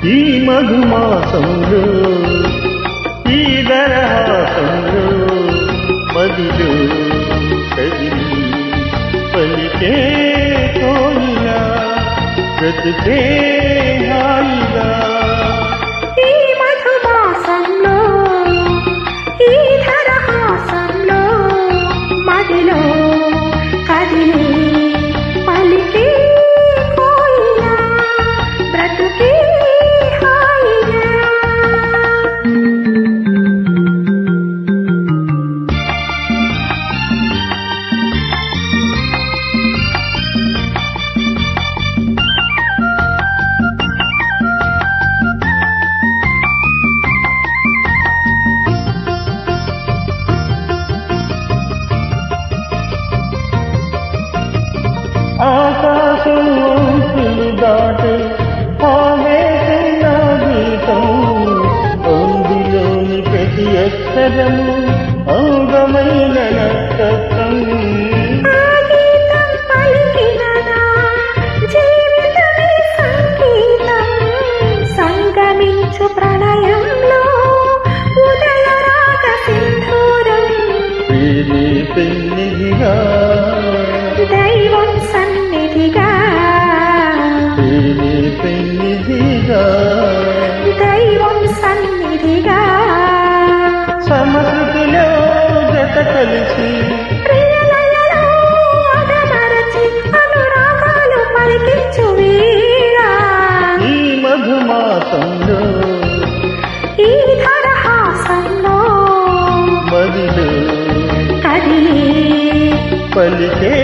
ఈ మధుమాసంలో ఈ దరహాసంలో మదిలో కదిలి పలికే కోయిలా బ్రతుకే హాయిగా ఈ మధుమాసంలో ఈ దరహాసంలో మదిలో కదిలి పలికే కోయిలా బ్రతుకే హాయిగా ఆకాశం అంచులు దాటే ఆవేశం నా గీతం అందులోని ప్రతి అక్షరము అంగమైన నక్షత్రం ఆ గీతం పలికిన నా జీవితమే సంగీతం సంగమించు ప్రణయంలో ఉదయ రాగ సింధూరం ప్రేమే పెన్నిదిగా దైవం సన్నిధిగా ప్రేమే పెన్నిదిగా దైవం సన్నిధిగా సమృద్ధిలో జత కలిసి ప్రియలయలో అదమరచి అనురాగాలు పలికించు వీణ ఈ మధుమాసంలో ఈ దరహాసంలో మదిలో కదిలి పలికే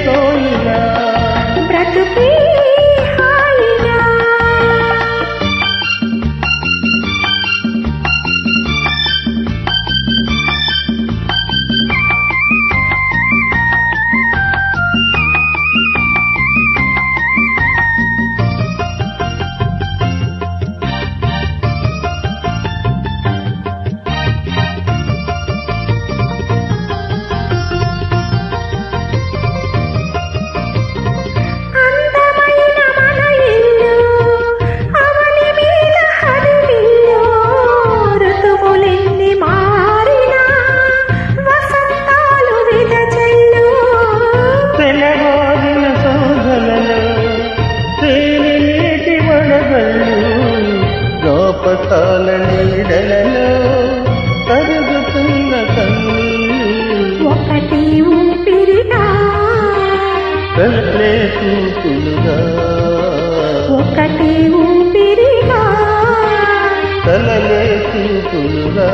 కోయిలా బ్రతుకే హాయిగా అందమైన మన ఇల్లు అవని మీద హరివిల్లు ఋతువులెన్ని మారినా వసంతాలు విదచల్లు తెల్లవారిన శోధనలో తేనె నీటి వడగళ్ళు జ్ఞాపకాల నీడలలో కరుగుతున్న కన్నీళ్ళు ఒకటి ఊపిరిగా కళ్ళే చూపులుగా ఒకటి ఊపిరిగా కలలే చూపులుగా